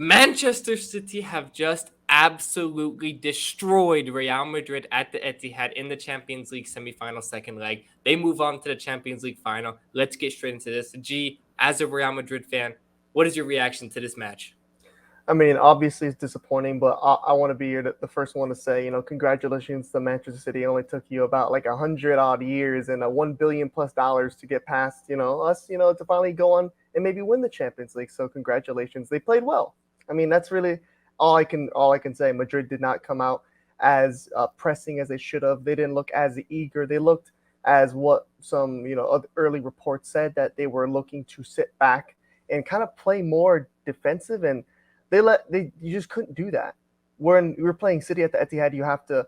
Manchester City have just absolutely destroyed Real Madrid at the Etihad in the Champions League semifinal second leg. They move on to the Champions League final. Let's get straight into this. G, as a Real Madrid fan, what is your reaction to this match? I mean, obviously it's disappointing, but I want to be here the first one to say, congratulations to Manchester City. It only took you about like 100 odd years and a $1 billion+ to get past, us, to finally go on and maybe win the Champions League. So congratulations. They played well. I mean, that's really all I can say. Madrid did not come out as pressing as they should have. They didn't look as eager. They looked as what some early reports said, that they were looking to sit back and kind of play more defensive, and you just couldn't do that. When we were playing City at the Etihad, you have to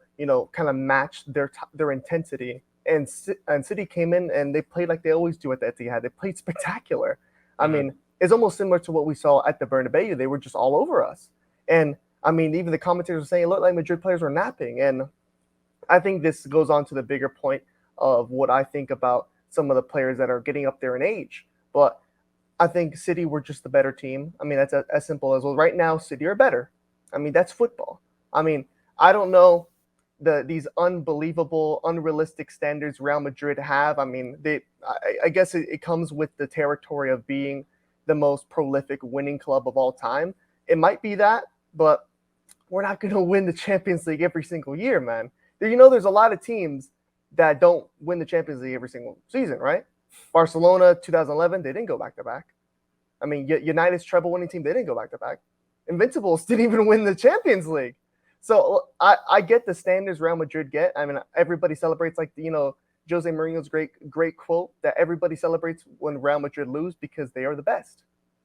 kind of match their intensity. And City came in and they played like they always do at the Etihad. They played spectacular. I Mm-hmm. mean, it's almost similar to what we saw at the Bernabeu. They were just all over us. And I mean, even the commentators were saying it looked like Madrid players were napping. And I think this goes on to the bigger point of what I think about some of the players that are getting up there in age. But I think City were just the better team. I mean, that's as simple as, well, right now, City are better. I mean, that's football. I mean, I don't know these unbelievable, unrealistic standards Real Madrid have. I mean, I guess it comes with the territory of being the most prolific winning club of all time. It might be that, but we're not going to win the Champions League every single year, man. There's a lot of teams that don't win the Champions League every single season, right? Barcelona 2011, they didn't go back to back. I mean, United's treble winning team, they didn't go back to back. Invincibles didn't even win the Champions League. So I get the standards Real Madrid get. I mean, everybody celebrates, like, Jose Mourinho's great quote, that everybody celebrates when Real Madrid lose because they are the best.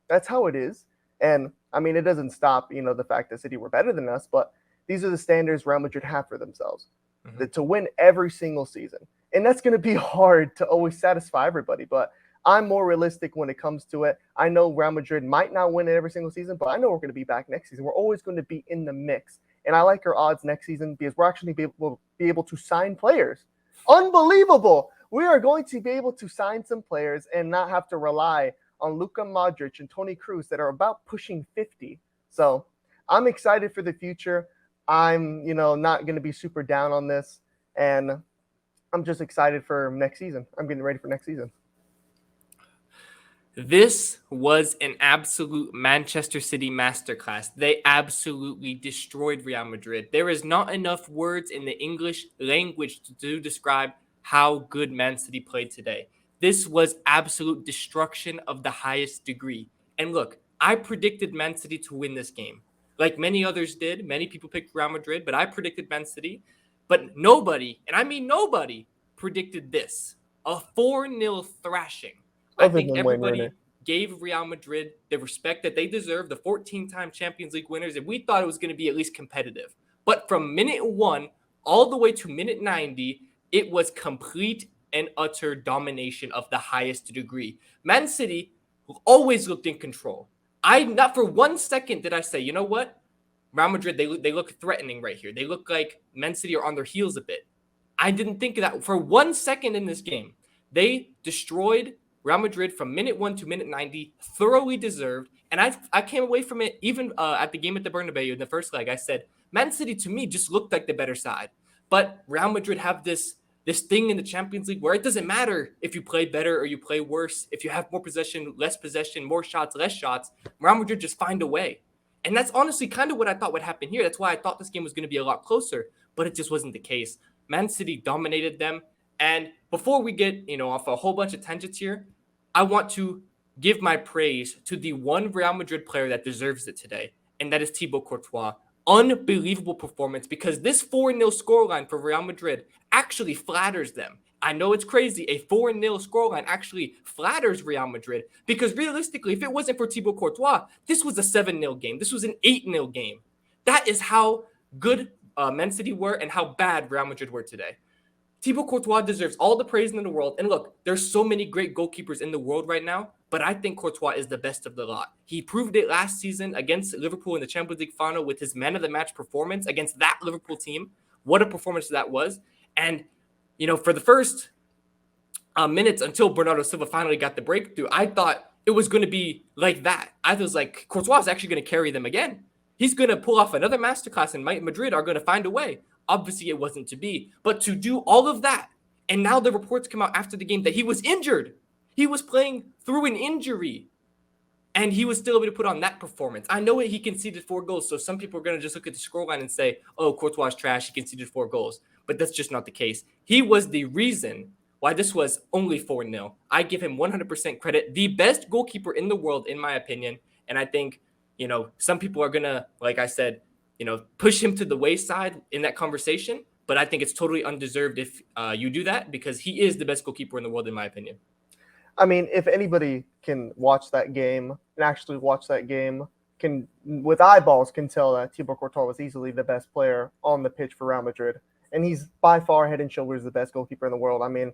That's how it is. And I mean, it doesn't stop, the fact that City were better than us, but these are the standards Real Madrid have for themselves, Mm-hmm. that to win every single season. And that's going to be hard to always satisfy everybody, but I'm more realistic when it comes to it. I know Real Madrid might not win it every single season, but I know we're going to be back next season. We're always going to be in the mix. And I like our odds next season because we're actually be able to sign players. Unbelievable. We are going to be able to sign some players and not have to rely on Luka Modric and Toni Kroos that are about pushing 50. So I'm excited for the future. I'm, not going to be super down on this. And I'm just excited for next season. I'm getting ready for next season. This was an absolute Manchester City masterclass. They absolutely destroyed Real Madrid. There is not enough words in the English language to describe how good Man City played today. This was absolute destruction of the highest degree. And look, I predicted Man City to win this game. Like many others did. Many people picked Real Madrid, but I predicted Man City. But nobody, and I mean nobody, predicted this. A 4-0 thrashing. I Other think than Wayne Rooney. everybody gave Real Madrid the respect that they deserve, the 14-time Champions League winners, and we thought it was going to be at least competitive. But from minute 1 all the way to minute 90, it was complete and utter domination of the highest degree. Man City always looked in control. I not for 1 second did I say, you know what? Real Madrid, they look threatening right here. They look like Man City are on their heels a bit. I didn't think of that for 1 second in this game. They destroyed Real Madrid from minute 1 to minute 90, thoroughly deserved. And I came away from it, even at the game at the Bernabeu in the first leg. I said, Man City to me just looked like the better side. But Real Madrid have this thing in the Champions League where it doesn't matter if you play better or you play worse, if you have more possession, less possession, more shots, less shots. Real Madrid just find a way. And that's honestly kind of what I thought would happen here. That's why I thought this game was going to be a lot closer, but it just wasn't the case. Man City dominated them. And before we get, off a whole bunch of tangents here, I want to give my praise to the one Real Madrid player that deserves it today, and that is Thibaut Courtois. Unbelievable performance, because this 4-0 scoreline for Real Madrid actually flatters them. I know it's crazy. A 4-0 scoreline actually flatters Real Madrid, because realistically, if it wasn't for Thibaut Courtois, this was a 7-0 game. This was an 8-0 game. That is how good Man City were and how bad Real Madrid were today. Thibaut Courtois deserves all the praise in the world. And look, there's so many great goalkeepers in the world right now, but I think Courtois is the best of the lot. He proved it last season against Liverpool in the Champions League final with his man of the match performance against that Liverpool team. What a performance that was. And, for the first minutes until Bernardo Silva finally got the breakthrough, I thought it was going to be like that. I was like, Courtois is actually going to carry them again. He's going to pull off another masterclass, and Madrid are going to find a way. Obviously, it wasn't to be. But to do all of that, and now the reports come out after the game that he was injured. He was playing through an injury, and he was still able to put on that performance. I know he conceded 4 goals, so some people are going to just look at the scoreline and say, oh, Courtois is trash. He conceded 4 goals. But that's just not the case. He was the reason why this was only 4-0. I give him 100% credit. The best goalkeeper in the world, in my opinion. And I think, some people are going to, like I said, push him to the wayside in that conversation. But I think it's totally undeserved if you do that, because he is the best goalkeeper in the world, in my opinion. I mean, if anybody can watch that game and actually watch that game, can with eyeballs can tell that Thibaut Courtois was easily the best player on the pitch for Real Madrid. And he's by far head and shoulders the best goalkeeper in the world. I mean,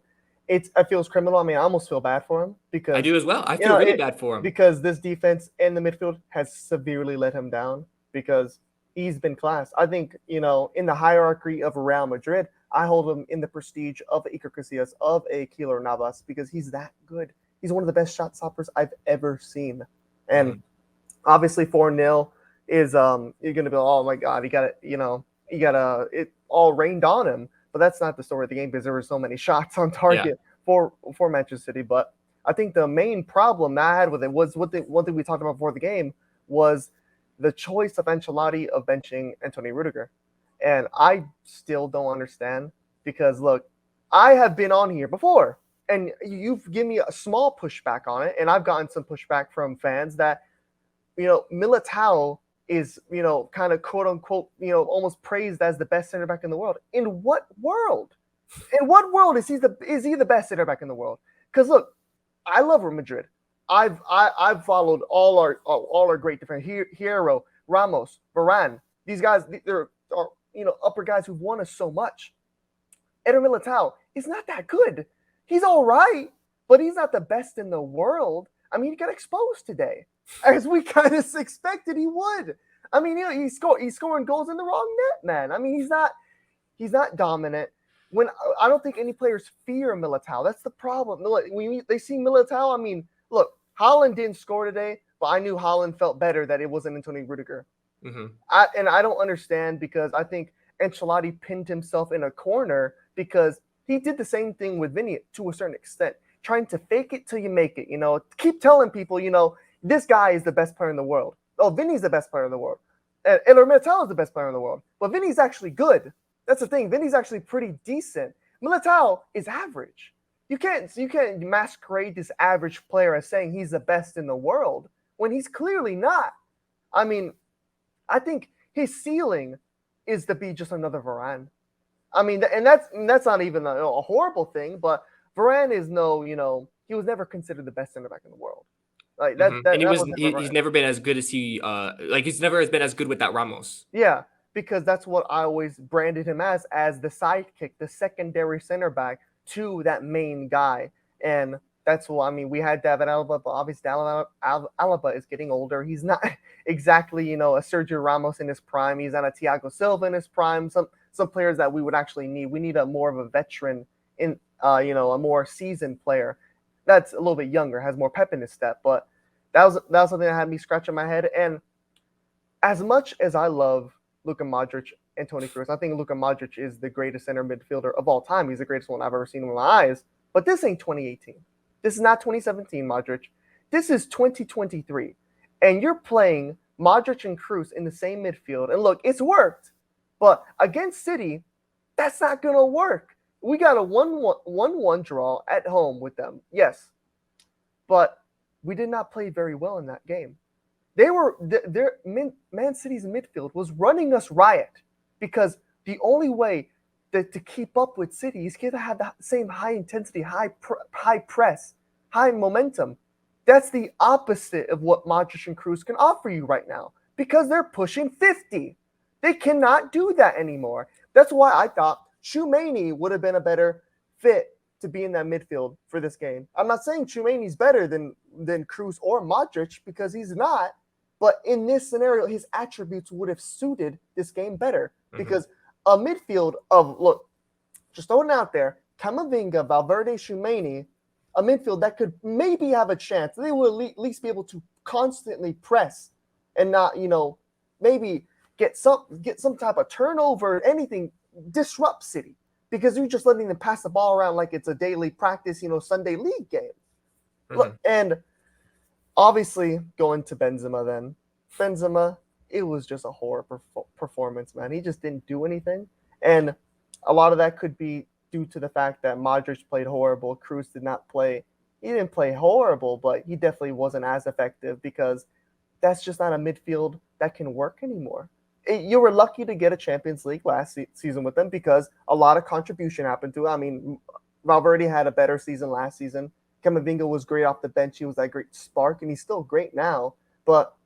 it feels criminal. I mean, I almost feel bad for him because I do as well. I feel really bad for him because this defense and the midfield has severely let him down because he's been class. I think, in the hierarchy of Real Madrid, I hold him in the prestige of Iker Casillas, of a Keylor Navas, because he's that good. He's one of the best shot stoppers I've ever seen. And obviously 4-0 is you're gonna be, oh my God, it all rained on him. But that's not the story of the game because there were so many shots on target for Manchester City. But I think the main problem that I had with it was one thing we talked about before the game was the choice of Ancelotti of benching Antonio Rudiger. And I still don't understand because, look, I have been on here before and you've given me a small pushback on it. And I've gotten some pushback from fans that, Militao is, kind of quote unquote, almost praised as the best center back in the world. In what world? In what world is he the best center back in the world? Because look, I love Real Madrid. I've followed all our great defenders, Hierro, Ramos, Varane. These guys, they're upper guys who've won us so much. Eder Militao is not that good. He's all right, but he's not the best in the world. I mean, he got exposed today, as we kind of expected he would. I mean, he's scoring goals in the wrong net, man. I mean, he's not dominant. When I don't think any players fear Militao. That's the problem. When they see Militao, I mean, look, Haaland didn't score today, but I knew Haaland felt better that it wasn't Antonio Rudiger. Mm-hmm. I don't understand because I think Ancelotti pinned himself in a corner because he did the same thing with Vinny to a certain extent, trying to fake it till you make it. Keep telling people, this guy is the best player in the world. Oh, Vinny's the best player in the world. And Militao is the best player in the world. But Vinny's actually good. That's the thing. Vinny's actually pretty decent. Militao is average. You can't masquerade this average player as saying he's the best in the world when he's clearly not. I mean, I think his ceiling is to be just another Varane. I mean, and that's not even a horrible thing, but Varane is he was never considered the best center back in the world. Like that, and he's never been as good as he's never been as good without Ramos. Yeah, because that's what I always branded him as the sidekick, the secondary center back to that main guy. And that's what I mean. We had David Alaba, but obviously Alaba is getting older. He's not exactly, a Sergio Ramos in his prime. He's not a Thiago Silva in his prime. Some players that we would actually need. We need a more of a veteran in, a more seasoned player that's a little bit younger, has more pep in his step. But that was something that had me scratching my head. And as much as I love Luka Modric and Toni Kroos, I think Luka Modric is the greatest center midfielder of all time. He's the greatest one I've ever seen with my eyes. But this ain't 2018. This is not 2017, Modric. This is 2023. And you're playing Modric and Kroos in the same midfield. And look, it's worked. But against City, that's not going to work. We got a 1-1 draw at home with them. Yes. But we did not play very well in that game. Man City's midfield was running us riot because the only way to keep up with City is to have the same high intensity, high press, high momentum. That's the opposite of what Modric and Kroos can offer you right now because they're pushing 50. They cannot do that anymore. That's why I thought Tchouaméni would have been a better fit to be in that midfield for this game. I'm not saying Tchouaméni's better than Kroos or Modric because he's not, but in this scenario, his attributes would have suited this game better because a midfield of, look, just throwing it out there, Camavinga, Valverde, Tchouaméni, a midfield that could maybe have a chance. They will at least be able to constantly press and not, maybe get some type of turnover, anything, disrupt City, because you're just letting them pass the ball around like it's a daily practice, Sunday league game. Look, and obviously going to Benzema then. Benzema, it was just a horrible performance, man. He just didn't do anything. And a lot of that could be due to the fact that Modric played horrible. Kroos did not play. He didn't play horrible, but he definitely wasn't as effective because that's just not a midfield that can work anymore. You were lucky to get a Champions League last season with them because a lot of contribution happened to it. I mean, Valverde had a better season last season. Camavinga was great off the bench. He was that great spark, and he's still great now. But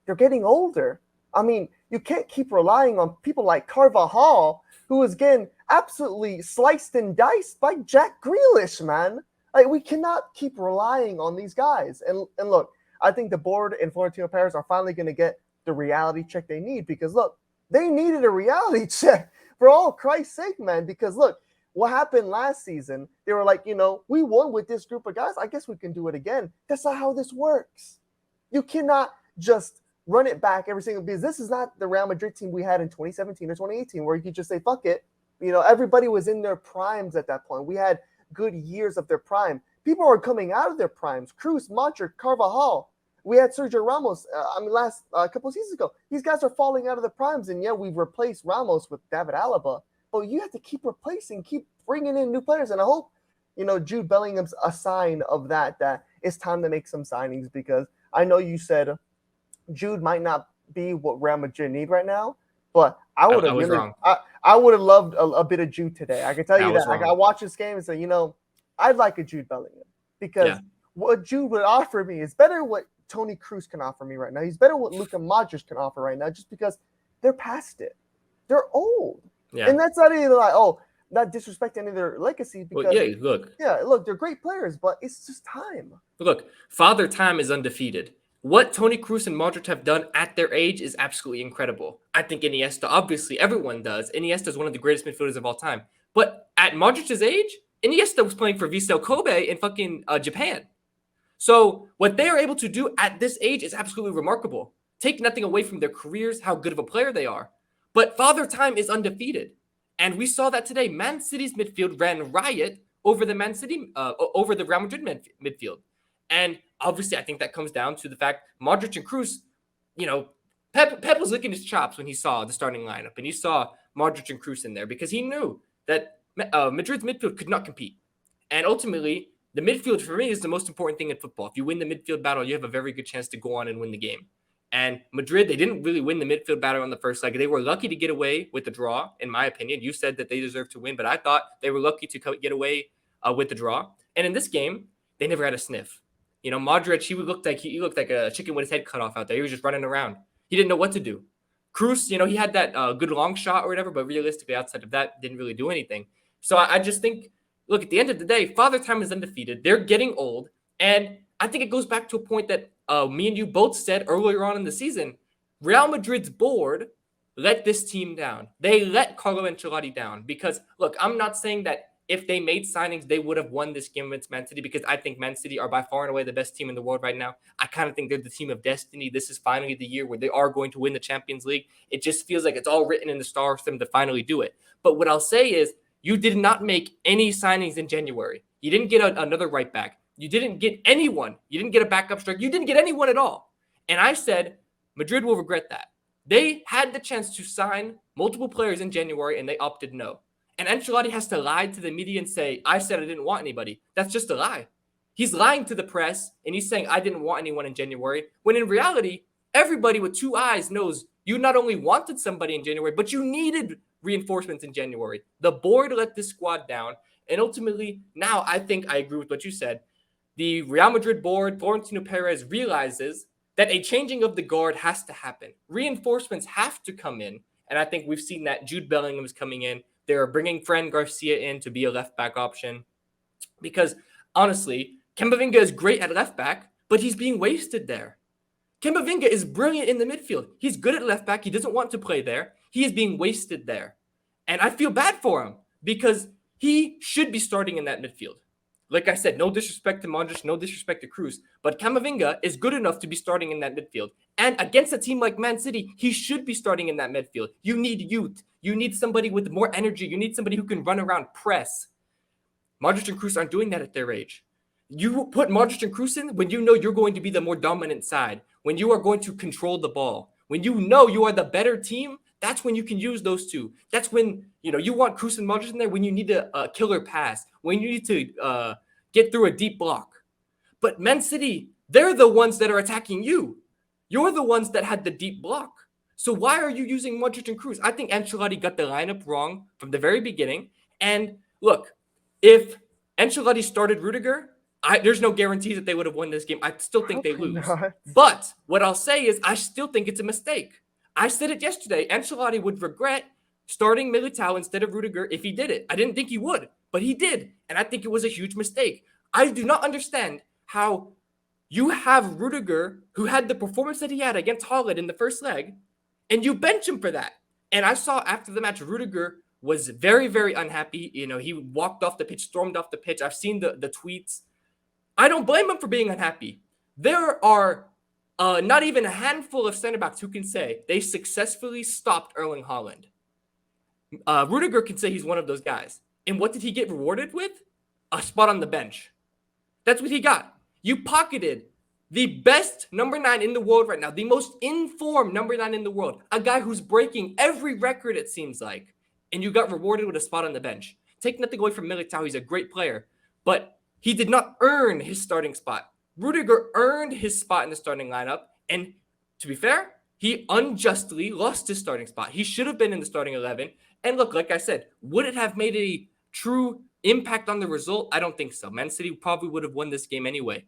they're getting older. I mean, you can't keep relying on people like Carvajal, who is getting absolutely sliced and diced by Jack Grealish, man. Like, we cannot keep relying on these guys. And look, I think the board and Florentino Perez are finally going to get the reality check they need because, look, they needed a reality check for all Christ's sake, man. Because, look, what happened last season, they were like, we won with this group of guys. I guess we can do it again. That's not how this works. You cannot just run it back every single, because this is not the Real Madrid team we had in 2017 or 2018 where you could just say, fuck it. Everybody was in their primes at that point. We had good years of their prime. People are coming out of their primes. Kroos, Modric, Carvajal. We had Sergio Ramos. Last couple of seasons ago. These guys are falling out of the primes, and yeah, we've replaced Ramos with David Alaba. But you have to keep replacing, keep bringing in new players, and I hope, Jude Bellingham's a sign of that it's time to make some signings, because I know you said Jude might not be what Real Madrid need right now, but I would have really, I would have loved a bit of Jude today. I can tell you that. I watched this game and say, I'd like a Jude Bellingham, because what Jude would offer me is better what Toni Kroos can offer me right now. He's better what Luka Modric can offer right now, just because they're past it. They're old. Yeah. And that's not even like, not disrespect any of their legacy, because look, they're great players, but it's just time. Look, Father Time is undefeated. What Toni Kroos and Modric have done at their age is absolutely incredible. I think Iniesta, obviously everyone does. Iniesta is one of the greatest midfielders of all time. But at Modric's age, Iniesta was playing for Vissel Kobe in fucking Japan. So what they are able to do at this age is absolutely remarkable. Take nothing away from their careers, how good of a player they are. But Father Time is undefeated. And we saw that today. Man City's midfield ran riot over the over the Real Madrid midfield. And obviously, I think that comes down to the fact Modric and Kroos, Pep was licking his chops when he saw the starting lineup. And he saw Modric and Kroos in there because he knew that Madrid's midfield could not compete. And ultimately, the midfield for me is the most important thing in football. If you win the midfield battle, you have a very good chance to go on and win the game. And Madrid, they didn't really win the midfield battle on the first leg. They were lucky to get away with the draw, in my opinion. You said that they deserved to win, but I thought they were lucky to get away with the draw. And in this game, they never had a sniff. Modric, he looked like a chicken with his head cut off out there. He was just running around. He didn't know what to do. Kroos, he had that good long shot or whatever, but realistically, outside of that, didn't really do anything. So I just think, look, at the end of the day, Father Time is undefeated. They're getting old. And I think it goes back to a point that me and you both said earlier on in the season. Real Madrid's board let this team down. They let Carlo Ancelotti down because, look, I'm not saying that if they made signings, they would have won this game against Man City, because I think Man City are by far and away the best team in the world right now. I kind of think they're the team of destiny. This is finally the year where they are going to win the Champions League. It just feels like it's all written in the stars for them to finally do it. But what I'll say is, you did not make any signings in January. You didn't get another right back. You didn't get anyone. You didn't get a backup striker. You didn't get anyone at all. And I said, Madrid will regret that. They had the chance to sign multiple players in January, and they opted no. And Ancelotti has to lie to the media and say, I said I didn't want anybody. That's just a lie. He's lying to the press, and he's saying, I didn't want anyone in January, when in reality, everybody with two eyes knows you not only wanted somebody in January, but you needed reinforcements in January. The board let this squad down, and ultimately, now I think I agree with what you said. The Real Madrid board, Florentino Perez, realizes that a changing of the guard has to happen. Reinforcements have to come in, and I think we've seen that. Jude Bellingham is coming in. They're bringing Fran Garcia in to be a left-back option. Because, honestly, Camavinga is great at left-back, but he's being wasted there. Camavinga is brilliant in the midfield. He's good at left-back. He doesn't want to play there. He is being wasted there. And I feel bad for him because he should be starting in that midfield. Like I said, no disrespect to Modric, no disrespect to Cruz, but Camavinga is good enough to be starting in that midfield. And against a team like Man City, he should be starting in that midfield. You need youth. You need somebody with more energy. You need somebody who can run around, press. Modric and Cruz aren't doing that at their age. You put Modric and Cruz in when you know you're going to be the more dominant side, when you are going to control the ball, when you know you are the better team. That's when you can use those two. That's when you want Cruz and Modric in there when you need a killer pass, when you need to get through a deep block. But Man City, they're the ones that are attacking you. You're the ones that had the deep block. So why are you using Modric and Cruz? I think Ancelotti got the lineup wrong from the very beginning. And look, if Ancelotti started Rudiger, there's no guarantee that they would have won this game. I still think they Probably lose. not. But what I'll say is I still think it's a mistake. I said it yesterday. Ancelotti would regret starting Militao instead of Rudiger if he did it. I didn't think he would, but he did. And I think it was a huge mistake. I do not understand how you have Rudiger, who had the performance that he had against Haaland in the first leg, and you bench him for that. And I saw after the match, Rudiger was very, very unhappy. He walked off the pitch, stormed off the pitch. I've seen the tweets. I don't blame him for being unhappy. There are not even a handful of center backs who can say they successfully stopped Erling Haaland. Rudiger can say he's one of those guys. And what did he get rewarded with? A spot on the bench. That's what he got. You pocketed the best number 9 in the world right now, the most informed number 9 in the world, a guy who's breaking every record, it seems like, and you got rewarded with a spot on the bench. Take nothing away from Militao. He's a great player, but he did not earn his starting spot. Rudiger earned his spot in the starting lineup, and to be fair, he unjustly lost his starting spot. He should have been in the starting 11. And look, like I said, would it have made a true impact on the result? I don't think so. Man City probably would have won this game anyway.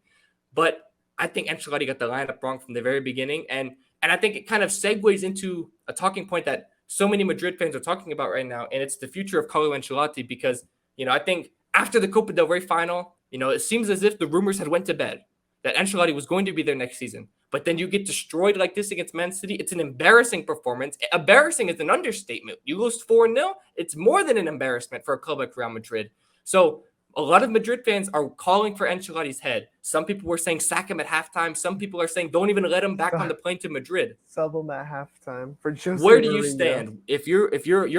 But I think Ancelotti got the lineup wrong from the very beginning. And I think it kind of segues into a talking point that so many Madrid fans are talking about right now. And it's the future of Carlo Ancelotti because, I think after the Copa del Rey final, it seems as if the rumors had went to bed that Ancelotti was going to be there next season. But then you get destroyed like this against Man City. It's an embarrassing performance. Embarrassing is an understatement. You lose 4-0. It's more than an embarrassment for a club like Real Madrid. So a lot of Madrid fans are calling for Ancelotti's head. Some people were saying sack him at halftime. Some people are saying don't even let him back on the plane to Madrid. Sub him at halftime for Jose Where do you Mourinho. stand? If you're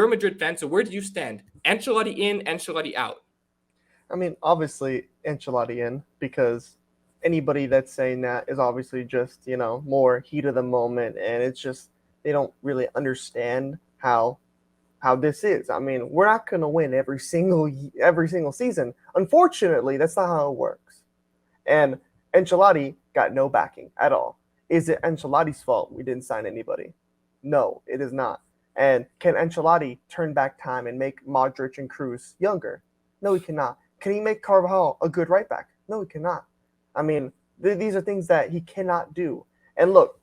a Madrid fan, so where do you stand? Ancelotti in, Ancelotti out. I mean, obviously Ancelotti in because anybody that's saying that is obviously just, more heat of the moment, and it's just they don't really understand how this is. I mean, we're not going to win every single season. Unfortunately, that's not how it works. And Ancelotti got no backing at all. Is it Ancelotti's fault we didn't sign anybody? No, it is not. And can Ancelotti turn back time and make Modric and Cruz younger? No, he cannot. Can he make Carvajal a good right back? No, he cannot. I mean, these are things that he cannot do. And look,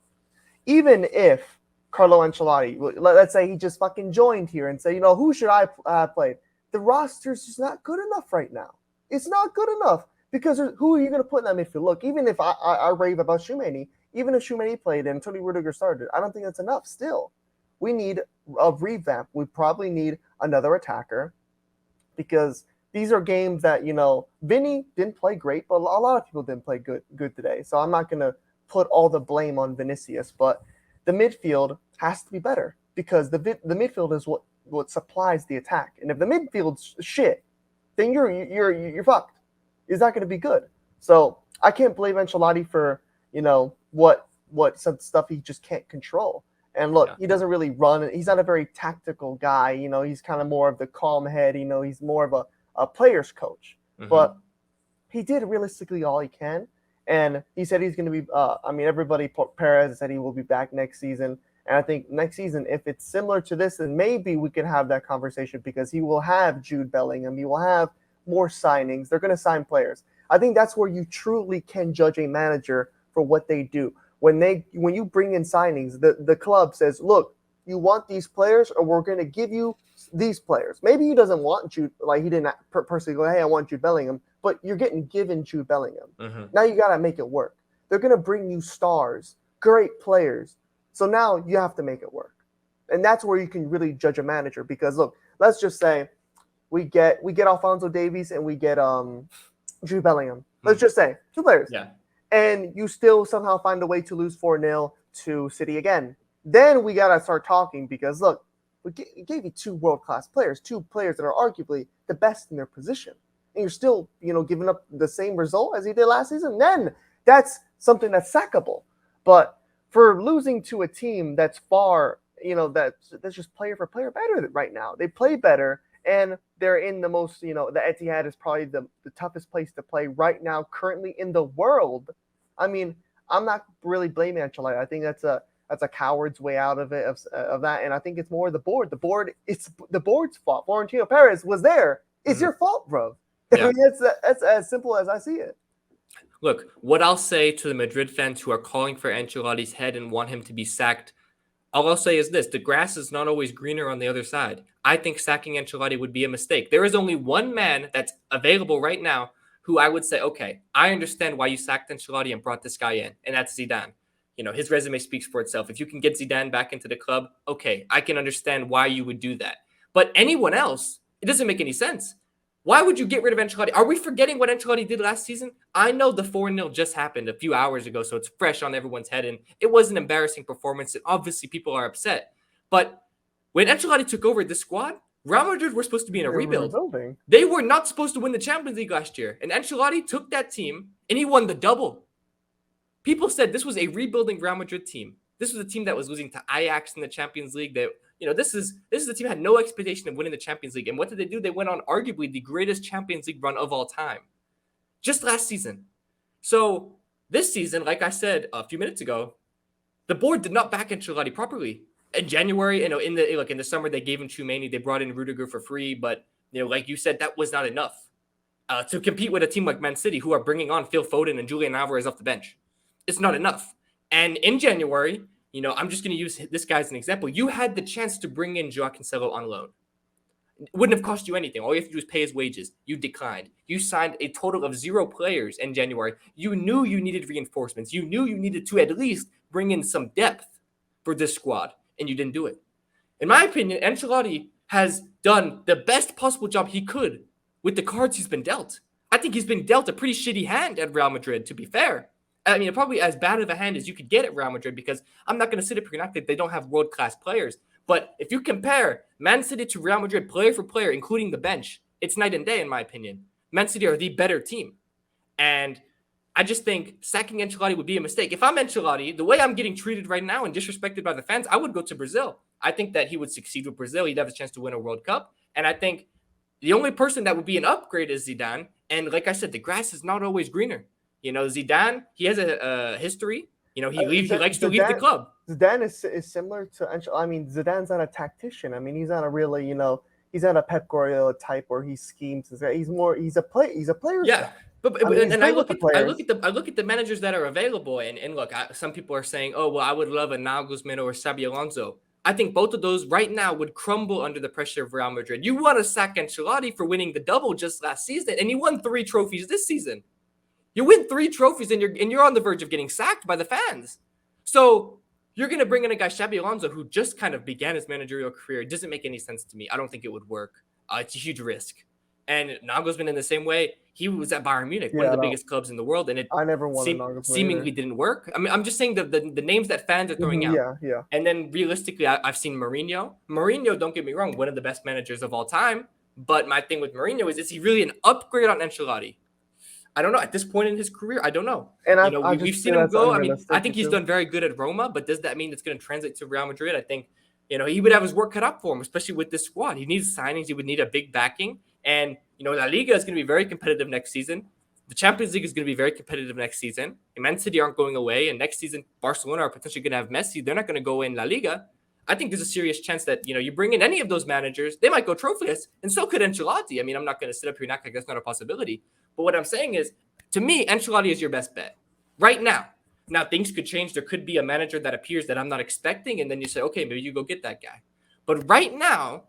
even if Carlo Ancelotti, let's say he just fucking joined here and say, who should I play? The roster's just not good enough right now. It's not good enough because who are you going to put in that midfield? Look, even if I rave about Tchouaméni, even if Tchouaméni played and Tony Rudiger started, I don't think that's enough still. We need a revamp. We probably need another attacker because these are games that, Vinny didn't play great, but a lot of people didn't play good today. So I'm not going to put all the blame on Vinicius, but the midfield has to be better because the midfield is what supplies the attack. And if the midfield's shit, then you're fucked. It's not going to be good. So I can't blame Ancelotti for, what some stuff he just can't control. And look, He doesn't really run. He's not a very tactical guy. He's kind of more of the calm head. He's more of a player's coach. Mm-hmm. But he did realistically all he can. And he said he's going to be, everybody, Perez said he will be back next season. And I think next season, if it's similar to this, then maybe we can have that conversation because he will have Jude Bellingham. He will have more signings. They're going to sign players. I think that's where you truly can judge a manager for what they do. When you bring in signings, the club says, look, you want these players or we're going to give you these players. Maybe he doesn't want Jude, like he didn't personally go, hey, I want Jude Bellingham, but you're getting given Jude Bellingham. Mm-hmm. Now you got to make it work. They're going to bring you stars, great players. So now you have to make it work. And that's where you can really judge a manager because look, let's just say we get Alphonso Davies and we get Jude Bellingham. Let's just say 2 players. Yeah. And you still somehow find a way to lose 4-0 to City again. Then we got to start talking because, look, we gave you 2 world-class players, 2 players that are arguably the best in their position. And you're still, giving up the same result as he did last season. Then that's something that's sackable. But for losing to a team that's far, that's just player for player better right now. They play better. And they're in the most, the Etihad is probably the toughest place to play right now, currently in the world. I mean, I'm not really blaming Ancelotti. I think that's a coward's way out of it, of that. And I think it's more the board. It's the board's fault. Florentino Perez was there. It's your fault, bro. Yeah. I mean, it's as simple as I see it. Look, what I'll say to the Madrid fans who are calling for Ancelotti's head and want him to be sacked, all I'll say is this: the grass is not always greener on the other side. I think sacking Ancelotti would be a mistake. There is only one man that's available right now who I would say, okay, I understand why you sacked Ancelotti and brought this guy in, and that's Zidane. His resume speaks for itself. If you can get Zidane back into the club, okay, I can understand why you would do that. But anyone else, it doesn't make any sense. Why would you get rid of Ancelotti? Are we forgetting what Ancelotti did last season? I know the 4-0 just happened a few hours ago, so it's fresh on everyone's head, and it was an embarrassing performance, and obviously people are upset. But when Ancelotti took over this squad, Real Madrid were supposed to be in a rebuild. They were not supposed to win the Champions League last year, and Ancelotti took that team, and he won the double. People said this was a rebuilding Real Madrid team. This was a team that was losing to Ajax in the Champions League. That this is the team that had no expectation of winning the Champions League. And what did they do? They went on arguably the greatest Champions League run of all time, just last season. So this season, like I said a few minutes ago, the board did not back Ancelotti properly. In January, in the summer, they gave him Tchouaméni. They brought in Rudiger for free, but like you said, that was not enough to compete with a team like Man City, who are bringing on Phil Foden and Julian Alvarez off the bench. It's not enough. And in January, I'm just going to use this guy as an example. You had the chance to bring in Joao Cancelo on loan. It wouldn't have cost you anything. All you have to do is pay his wages. You declined. You signed a total of 0 players in January. You knew you needed reinforcements. You knew you needed to at least bring in some depth for this squad, and you didn't do it. In my opinion, Ancelotti has done the best possible job he could with the cards he's been dealt. I think he's been dealt a pretty shitty hand at Real Madrid, to be fair. I mean, probably as bad of a hand as you could get at Real Madrid, because I'm not going to sit up here and act like they don't have world-class players. But if you compare Man City to Real Madrid player for player, including the bench, it's night and day, in my opinion. Man City are the better team. And I just think sacking Ancelotti would be a mistake. If I'm Ancelotti, the way I'm getting treated right now and disrespected by the fans, I would go to Brazil. I think that he would succeed with Brazil. He'd have a chance to win a World Cup. And I think the only person that would be an upgrade is Zidane. And like I said, the grass is not always greener. Zidane, he has a history. He likes to leave the club. Zidane is similar to Ancelotti. I mean, Zidane's not a tactician. I mean, he's not a really, he's not a Pep Guardiola type where he schemes. He's a player. Yeah. But I look at the managers that are available, and look, some people are saying, oh, well, I would love a Nagelsmann or Xabi Alonso. I think both of those right now would crumble under the pressure of Real Madrid. You want to sack Ancelotti for winning the double just last season, and he won 3 trophies this season. You win 3 trophies, and you're on the verge of getting sacked by the fans. So you're going to bring in a guy, Xabi Alonso, who just kind of began his managerial career. It doesn't make any sense to me. I don't think it would work. It's a huge risk. And Nagelsmann in the same way, he was at Bayern Munich, one of the biggest clubs in the world, and I never wanted seemingly didn't work. I mean, I'm just saying the names that fans are throwing out. Yeah. And then realistically, I've seen Mourinho. Mourinho, don't get me wrong, one of the best managers of all time. But my thing with Mourinho is he really an upgrade on Ancelotti? I don't know. At this point in his career, I don't know. And we've seen him go. I mean, I think he's done very good at Roma, but does that mean it's going to translate to Real Madrid? I think, he would have his work cut out for him, especially with this squad. He needs signings. He would need a big backing. And, La Liga is going to be very competitive next season. The Champions League is going to be very competitive next season. Man City aren't going away. And next season, Barcelona are potentially going to have Messi. They're not going to go in La Liga. I think there's a serious chance that, you bring in any of those managers, they might go trophyless. And so could Ancelotti. I mean, I'm not going to sit up here and act like that's not a possibility. But what I'm saying is, to me, Ancelotti is your best bet right now. Now, things could change. There could be a manager that appears that I'm not expecting. And then you say, okay, maybe you go get that guy. But right now,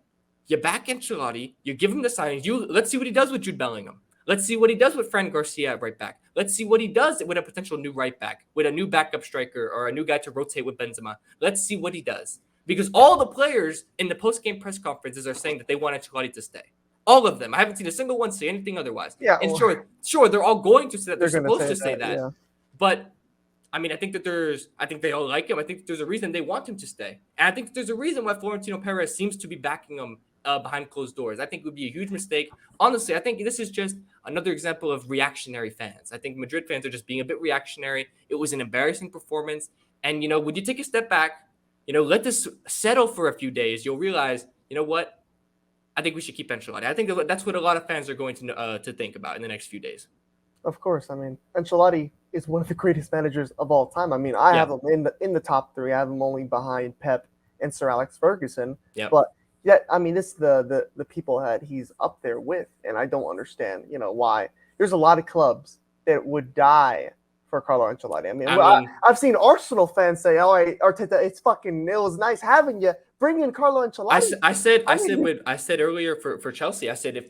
you back Ancelotti. You give him the signings. Let's see what he does with Jude Bellingham. Let's see what he does with Fran Garcia at right back. Let's see what he does with a potential new right back, with a new backup striker or a new guy to rotate with Benzema. Let's see what he does. Because all the players in the post-game press conferences are saying that they want Ancelotti to stay. All of them. I haven't seen a single one say anything otherwise. Yeah, And well, sure, they're all going to say that. They're they're going supposed say to say that. Yeah. But I mean, I think they all like him. I think there's a reason they want him to stay. And I think there's a reason why Florentino Perez seems to be backing him behind closed doors. I think it would be a huge mistake. Honestly, I think this is just another example of reactionary fans. I think Madrid fans are just being a bit reactionary. It was an embarrassing performance. And, would you take a step back, let this settle for a few days, you'll realize, you know what? I think we should keep Ancelotti. I think that's what a lot of fans are going to think about in the next few days. Of course. I mean, Ancelotti is one of the greatest managers of all time. I mean, I have him in the top three. I have him only behind Pep and Sir Alex Ferguson. Yeah. But yeah, I mean, this is the people that he's up there with, and I don't understand, why. There's a lot of clubs that would die for Carlo Ancelotti. I mean, I've seen Arsenal fans say, "Oh, Arteta, it was nice having you. Bring in Carlo Ancelotti." I said earlier for Chelsea, I said if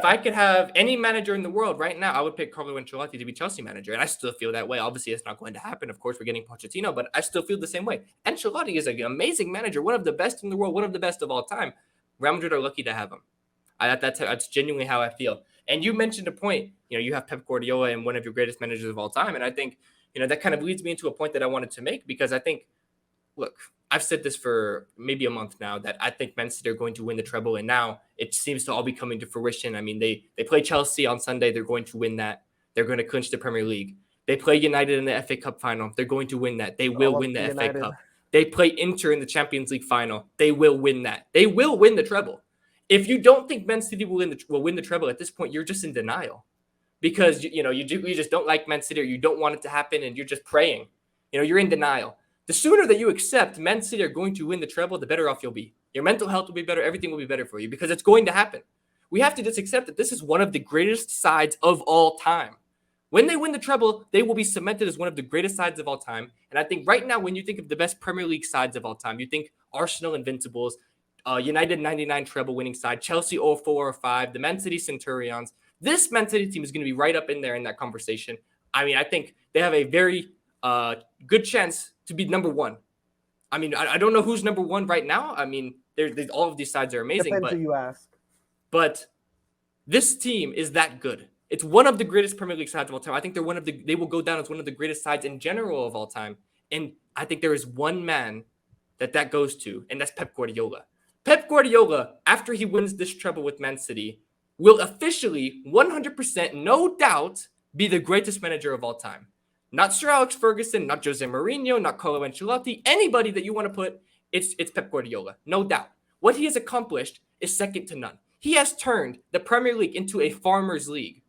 I could have any manager in the world right now, I would pick Carlo Ancelotti to be Chelsea manager, and I still feel that way. Obviously, it's not going to happen. Of course, we're getting Pochettino, but I still feel the same way. Ancelotti is an amazing manager, one of the best in the world, one of the best of all time. Real Madrid are lucky to have him. That's genuinely how I feel. And you mentioned a point. You have Pep Guardiola and one of your greatest managers of all time, and I think that kind of leads me into a point that I wanted to make because I think, look, I've said this for maybe a month now that I think Man City are going to win the treble, and now it seems to all be coming to fruition. I mean, they play Chelsea on Sunday. They're going to win that. They're going to clinch the Premier League. They play United in the FA Cup final. They're going to win that. They will win the FA Cup. They play Inter in the Champions League final. They will win that. They will win the treble. If you don't think Man City will win the treble at this point, you're just in denial because you just don't like Man City or you don't want it to happen and you're just praying. You're in denial. The sooner that you accept Man City are going to win the treble, the better off you'll be. Your mental health will be better. Everything will be better for you because it's going to happen. We have to just accept that this is one of the greatest sides of all time. When they win the treble, they will be cemented as one of the greatest sides of all time. And I think right now, when you think of the best Premier League sides of all time, you think Arsenal Invincibles, United 99 treble winning side, Chelsea 04-05, the Man City Centurions. This Man City team is going to be right up in there in that conversation. I mean, I think they have a very good chance to be number one. I mean, I don't know who's number one right now. I mean, all of these sides are amazing. Depends who you ask. But this team is that good. It's one of the greatest Premier League sides of all time. I think they will go down as one of the greatest sides in general of all time. And I think there is one man that goes to, and that's Pep Guardiola. Pep Guardiola, after he wins this treble with Man City, will officially, 100%, no doubt, be the greatest manager of all time. Not Sir Alex Ferguson, not Jose Mourinho, not Carlo Ancelotti. Anybody that you want to put, it's Pep Guardiola, no doubt. What he has accomplished is second to none. He has turned the Premier League into a farmers' league.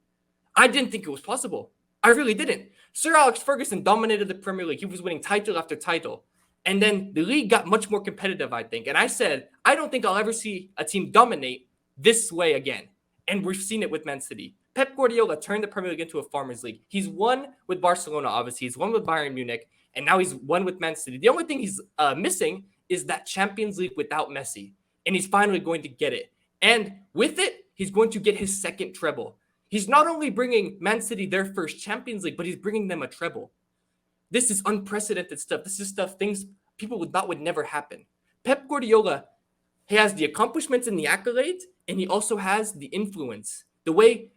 I didn't think it was possible. I really didn't. Sir Alex Ferguson dominated the Premier League. He was winning title after title. And then the league got much more competitive, I think. And I said, I don't think I'll ever see a team dominate this way again. And we've seen it with Man City. Pep Guardiola turned the Premier League into a farmers' league. He's won with Barcelona, obviously. He's won with Bayern Munich. And now he's won with Man City. The only thing he's missing is that Champions League without Messi. And he's finally going to get it. And with it, he's going to get his second treble. He's not only bringing Man City their first Champions League, but he's bringing them a treble. This is unprecedented stuff. This is things people would never happen. Pep Guardiola, he has the accomplishments and the accolades, and he also has the influence. The way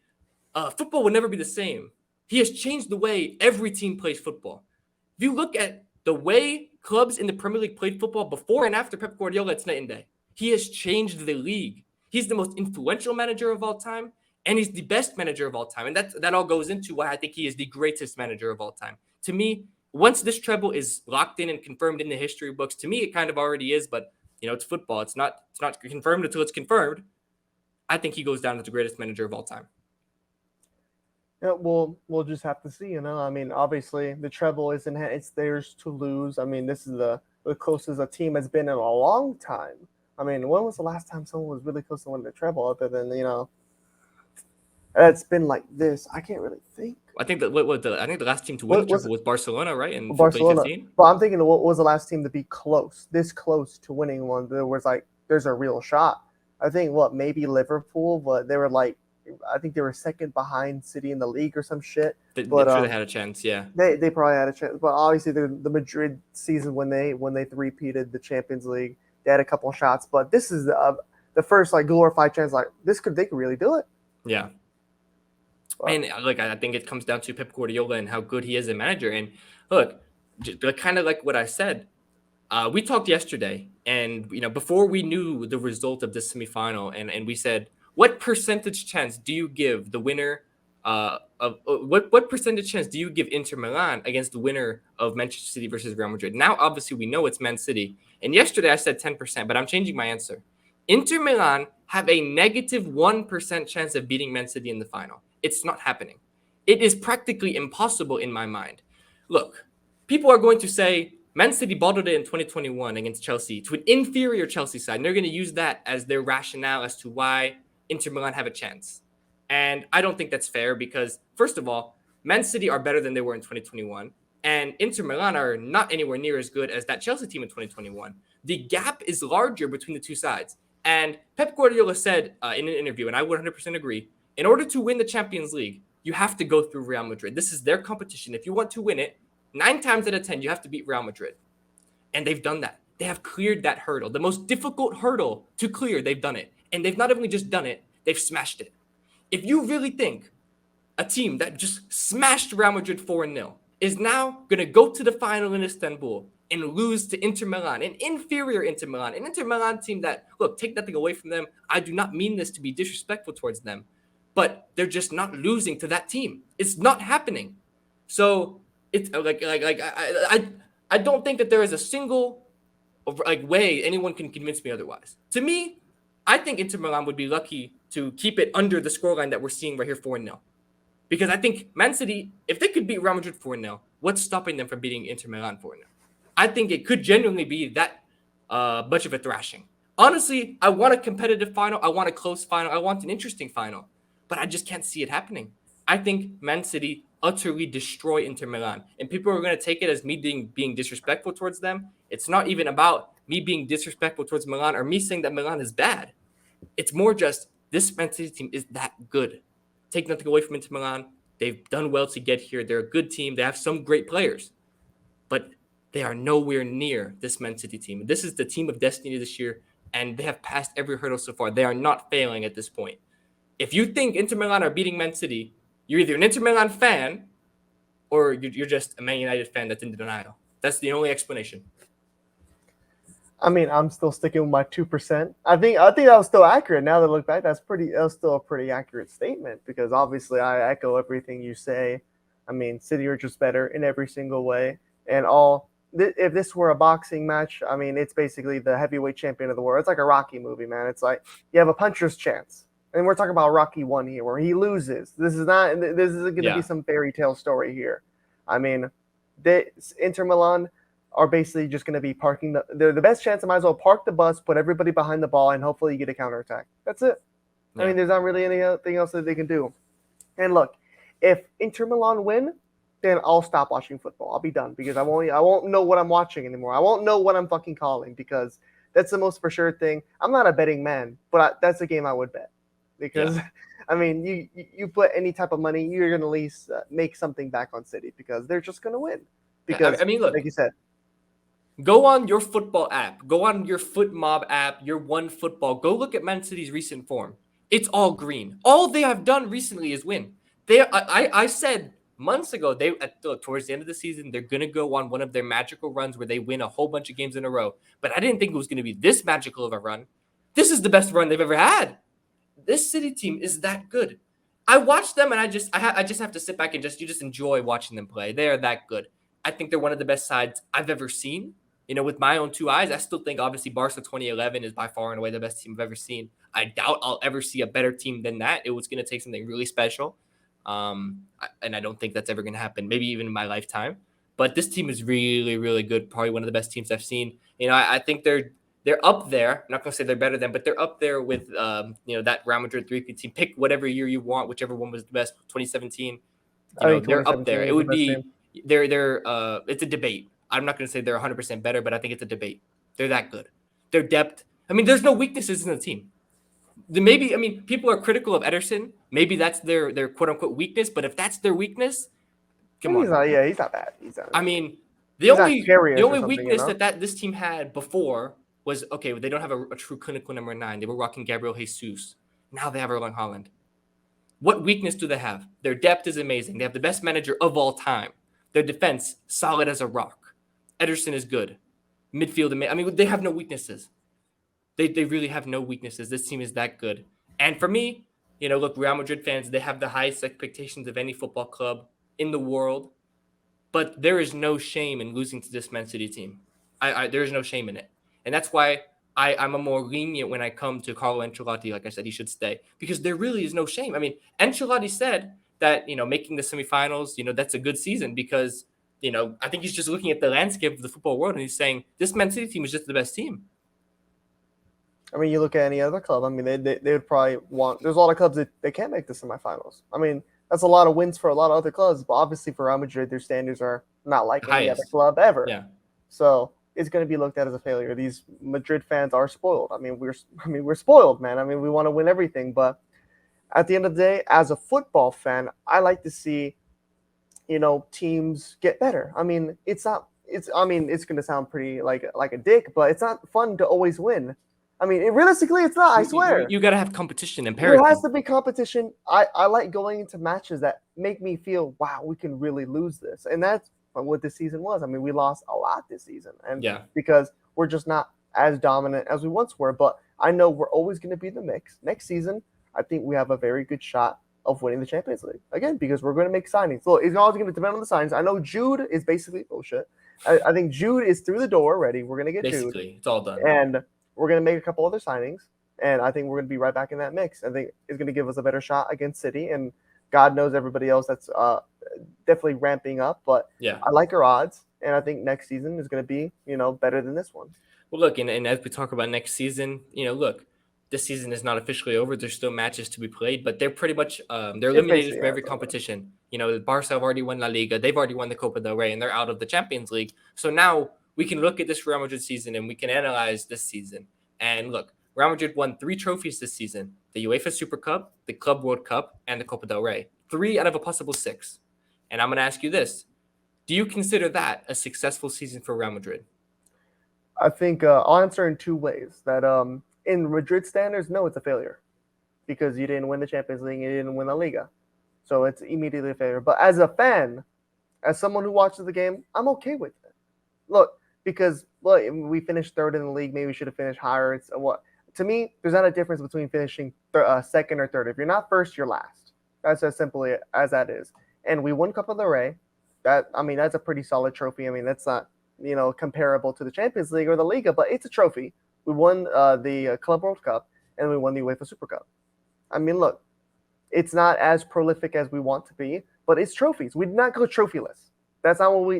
football will never be the same. He has changed the way every team plays football. If you look at the way clubs in the Premier League played football before and after Pep Guardiola, it's night and day. He has changed the league. He's the most influential manager of all time, and he's the best manager of all time. And that all goes into why I think he is the greatest manager of all time. To me, once this treble is locked in and confirmed in the history books, to me, it kind of already is, but it's football. It's not confirmed until it's confirmed. I think he goes down as the greatest manager of all time. Yeah, we'll just have to see, I mean, obviously the treble it's theirs to lose. I mean, this is the closest a team has been in a long time. I mean, when was the last time someone was really close to winning the treble other than, it's been like this? I can't really think. I think the last team to win the treble was Barcelona, right? In Barcelona. 2015. But I'm thinking, what was the last team to be this close to winning one? There's a real shot. I think maybe Liverpool, but they were I think they were second behind City in the league or some shit. They had a chance, yeah. They probably had a chance, but obviously the Madrid season when they three-peated the Champions League, they had a couple of shots. But this is the the first like glorified chance, like they could really do it. Yeah. But, and like I think it comes down to Pep Guardiola and how good he is a manager. And look, just kind of like what I said, we talked yesterday, and before we knew the result of the semifinal, and we said, what percentage chance do you give the winner of what percentage chance do you give Inter Milan against the winner of Manchester City versus Real Madrid? Now, obviously, we know it's Man City, and yesterday I said 10%, but I'm changing my answer. Inter Milan have a negative 1% chance of beating Man City in the final. It's not happening. It is practically impossible in my mind. Look, people are going to say Man City bottled it in 2021 against Chelsea to an inferior Chelsea side, and they're going to use that as their rationale as to why Inter Milan have a chance. And I don't think that's fair because, first of all, Man City are better than they were in 2021, and Inter Milan are not anywhere near as good as that Chelsea team in 2021. The gap is larger between the two sides. And Pep Guardiola said in an interview, and I would 100% agree, in order to win the Champions League, you have to go through Real Madrid. This is their competition. If you want to win it, 9 times out of 10, you have to beat Real Madrid. And they've done that. They have cleared that hurdle. The most difficult hurdle to clear, they've done it. And they've not only just done it, they've smashed it. If you really think a team that just smashed Real Madrid 4-0 is now going to go to the final in Istanbul and lose to Inter Milan, an inferior Inter Milan, an Inter Milan team that, look, take nothing away from them. I do not mean this to be disrespectful towards them, but they're just not losing to that team. It's not happening. So it's I don't think that there is a single way anyone can convince me otherwise. To me, I think Inter Milan would be lucky to keep it under the scoreline that we're seeing right here 4-0. Because I think Man City, if they could beat Real Madrid 4-0, what's stopping them from beating Inter Milan 4-0? I think it could genuinely be that much of a thrashing. Honestly, I want a competitive final. I want a close final. I want an interesting final. But I just can't see it happening. I think Man City utterly destroy Inter Milan. And people are going to take it as me being disrespectful towards them. It's not even about me being disrespectful towards Milan or me saying that Milan is bad. It's more just this Man City team is that good. Take nothing away from Inter Milan. They've done well to get here. They're a good team. They have some great players. But they are nowhere near this Man City team. This is the team of destiny this year, and they have passed every hurdle so far. They are not failing at this point. If you think Inter Milan are beating Man City, you're either an Inter Milan fan or you're just a Man United fan that's in denial. That's the only explanation. I mean, I'm still sticking with my 2%. I think that was still accurate. Now that I look back, that was still a pretty accurate statement because obviously I echo everything you say. I mean, City are just better in every single way. And if this were a boxing match, I mean, it's basically the heavyweight champion of the world. It's like a Rocky movie, man. It's like you have a puncher's chance. And we're talking about Rocky 1 here, where he loses. This isn't going to be some fairy tale story here. I mean, Inter Milan are basically just going to be they're the best chance. I might as well park the bus, put everybody behind the ball, and hopefully you get a counterattack. That's it. Yeah. I mean, there's not really anything else that they can do. And look, if Inter Milan win, then I'll stop watching football. I'll be done because I won't know what I'm watching anymore. I won't know what I'm fucking calling because that's the most for sure thing. I'm not a betting man, but that's a game I would bet because, I mean, you put any type of money, you're going to at least make something back on City because they're just going to win. Because, I mean, look, like you said, go on your football app. Go on your FootMob app, your OneFootball. Go look at Man City's recent form. It's all green. All they have done recently is win. I said months ago, towards the end of the season, they're going to go on one of their magical runs where they win a whole bunch of games in a row. But I didn't think it was going to be this magical of a run. This is the best run they've ever had. This City team is that good. I watch them and I just have to sit back and just enjoy watching them play. They are that good. I think they're one of the best sides I've ever seen. With my own two eyes, I still think obviously Barca 2011 is by far and away the best team I've ever seen. I doubt I'll ever see a better team than that. It was going to take something really special. And I don't think that's ever going to happen, maybe even in my lifetime. But this team is really, really good. Probably one of the best teams I've seen. I think they're up there. I'm not going to say they're better than, but they're up there with, that Real Madrid 3-peat team. Pick whatever year you want, whichever one was the best. 2017. They're up there. It would be, it's a debate. I'm not going to say they're 100% better, but I think it's a debate. They're that good. Their depth. I mean, there's no weaknesses in the team. People are critical of Ederson. Maybe that's their quote unquote weakness. But if that's their weakness, come on. He's not bad. I mean, the only weakness that this team had before was, okay, they don't have a true clinical number 9. They were rocking Gabriel Jesus. Now they have Erling Haaland. What weakness do they have? Their depth is amazing. They have the best manager of all time. Their defense, solid as a rock. Ederson is good. Midfield, I mean, they have no weaknesses. They really have no weaknesses. This team is that good. And for me, look, Real Madrid fans, they have the highest expectations of any football club in the world. But there is no shame in losing to this Man City team. There is no shame in it. And that's why I'm a more lenient when I come to Carlo Ancelotti. Like I said, he should stay because there really is no shame. I mean, Ancelotti said that, making the semifinals, that's a good season because, I think he's just looking at the landscape of the football world and he's saying this Man City team is just the best team. I mean, you look at any other club. I mean, they would probably want. There's a lot of clubs that they can't make the semifinals. I mean, that's a lot of wins for a lot of other clubs. But obviously, for Real Madrid, their standards are not like any other club ever. Yeah. So it's going to be looked at as a failure. These Madrid fans are spoiled. I mean, we're spoiled, man. I mean, we want to win everything. But at the end of the day, as a football fan, I like to see, teams get better. I mean, it's not. I mean, it's going to sound pretty like a dick, but it's not fun to always win. I mean, realistically, it's not. I swear. You got to have competition and parity. There has to be competition. I like going into matches that make me feel, wow, we can really lose this. And that's what this season was. I mean, we lost a lot this season. And because we're just not as dominant as we once were. But I know we're always going to be in the mix. Next season, I think we have a very good shot of winning the Champions League. Again, because we're going to make signings. So it's always going to depend on the signings. I know Jude is basically bullshit. I think Jude is through the door already. We're going to get Jude. It's all done. And we're going to make a couple other signings, and I think we're going to be right back in that mix. I think it's going to give us a better shot against City, and God knows everybody else that's definitely ramping up. But I like our odds, and I think next season is going to be, better than this one. Well, look, and as we talk about next season, look, this season is not officially over. There's still matches to be played, but they're pretty much they're eliminated from every competition. Barca have already won La Liga. They've already won the Copa del Rey, and they're out of the Champions League. So now we can look at this Real Madrid season and we can analyze this season. And look, Real Madrid won 3 trophies this season: the UEFA Super Cup, the Club World Cup, and the Copa del Rey. 3 out of a possible 6. And I'm going to ask you this. Do you consider that a successful season for Real Madrid? I think I'll answer in 2 ways. That in Madrid standards, no, it's a failure because you didn't win the Champions League, you didn't win La Liga. So it's immediately a failure. But as a fan, as someone who watches the game, I'm okay with it. Look, because we finished 3rd in the league, maybe we should have finished higher. It's to me, there's not a difference between finishing 2nd or 3rd. If you're not 1st, you're last. That's as simple as that is. And we won Copa del Rey. That's a pretty solid trophy. I mean, that's not comparable to the Champions League or the Liga, but it's a trophy. We won the Club World Cup and we won the UEFA Super Cup. I mean, look, it's not as prolific as we want to be, but it's trophies. We did not go trophyless. That's not what we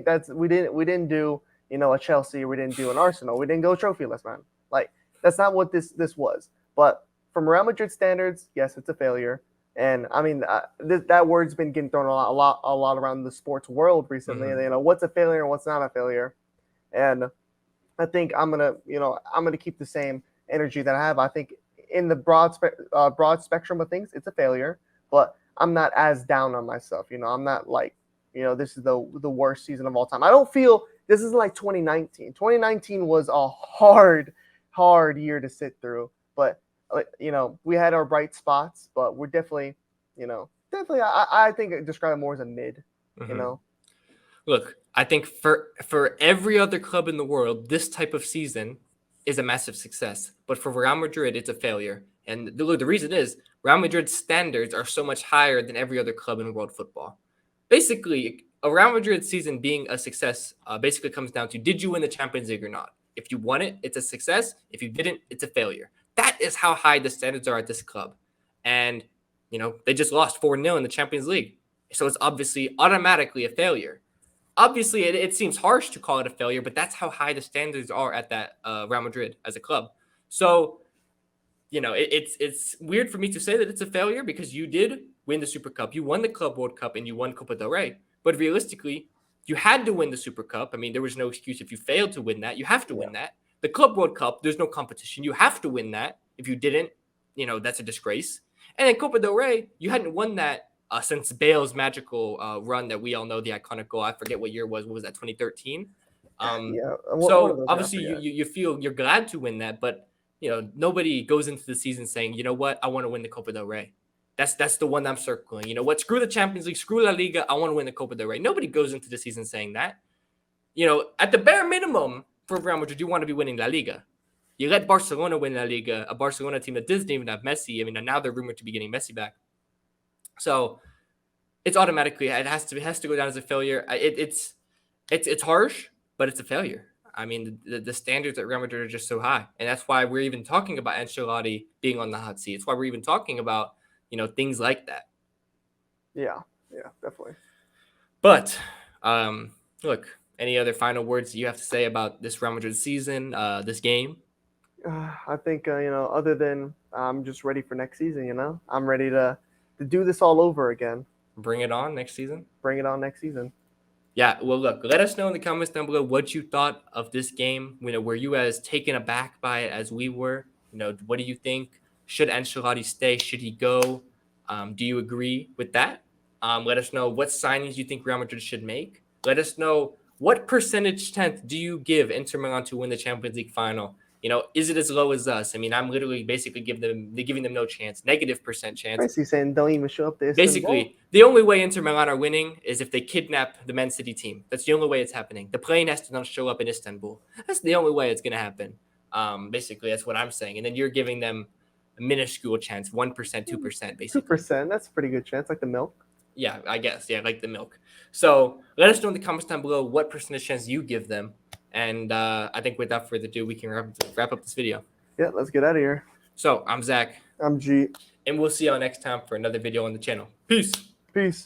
didn't do. A Chelsea, we didn't do an Arsenal. We didn't go trophyless, man. Like, that's not what this was. But from Real Madrid standards, yes, it's a failure. And I mean, that word's been getting thrown a lot around the sports world recently. Mm-hmm. And what's a failure and what's not a failure. And I think I'm gonna keep the same energy that I have. I think in the broad spectrum of things, it's a failure. But I'm not as down on myself. I'm not like, this is the worst season of all time. I don't feel. This isn't like 2019. 2019 was a hard year to sit through. But, we had our bright spots, but we're definitely, I think I describe it more as a mid, Look, I think for every other club in the world, this type of season is a massive success. But for Real Madrid, it's a failure. And the reason is Real Madrid's standards are so much higher than every other club in world football. Basically, a Real Madrid season being a success basically comes down to, did you win the Champions League or not? If you won it, it's a success. If you didn't, it's a failure. That is how high the standards are at this club. And, they just lost 4-0 in the Champions League. So it's obviously automatically a failure. Obviously, it seems harsh to call it a failure, but that's how high the standards are at that Real Madrid as a club. So, it's weird for me to say that it's a failure because you did win the Super Cup. You won the Club World Cup and you won Copa del Rey. But realistically, you had to win the Super Cup. I mean, there was no excuse if you failed to win that. You have to win that. The Club World Cup, there's no competition. You have to win that. If you didn't, that's a disgrace. And in Copa del Rey, you hadn't won that since Bale's magical run that we all know, the iconic goal. I forget what year it was. What was that, 2013? Yeah, one of So those. I obviously forgot. you feel you're glad to win that, but nobody goes into the season saying, you know what, I want to win the Copa del Rey. That's the one I'm circling. You know what? Screw the Champions League, screw La Liga. I want to win the Copa del Rey. Nobody goes into the season saying that. At the bare minimum for Real Madrid, you want to be winning La Liga. You let Barcelona win La Liga, a Barcelona team that doesn't even have Messi. I mean, now they're rumored to be getting Messi back. So it's automatically it has to go down as a failure. It's harsh, but it's a failure. I mean, the standards at Real Madrid are just so high, and that's why we're even talking about Ancelotti being on the hot seat. It's why we're even talking about things like that. Yeah, definitely. But look, any other final words you have to say about this Real Madrid season, this game? I think other than I'm just ready for next season. I'm ready to do this all over again. Bring it on next season. Bring it on next season. Yeah, well, look, let us know in the comments down below what you thought of this game. Were you as taken aback by it as we were? What do you think? Should Ancelotti stay? Should he go? Do you agree with that? Let us know what signings you think Real Madrid should make. Let us know what percentage chance do you give Inter Milan to win the Champions League final? Is it as low as us? I mean, I'm literally basically giving them no chance, -% chance. Basically saying don't even show up to Istanbul. Basically, the only way Inter Milan are winning is if they kidnap the Man City team. That's the only way it's happening. The plane has to not show up in Istanbul. That's the only way it's going to happen. Basically, that's what I'm saying. And then you're giving them a minuscule chance, 1%, 2%, basically. 2%. That's a pretty good chance, like the milk. Yeah, I guess. Yeah, like the milk. So let us know in the comments down below what percentage chance you give them. And I think without further ado, we can wrap up this video. Yeah, let's get out of here. So I'm Zach. I'm G. And we'll see y'all next time for another video on the channel. Peace. Peace.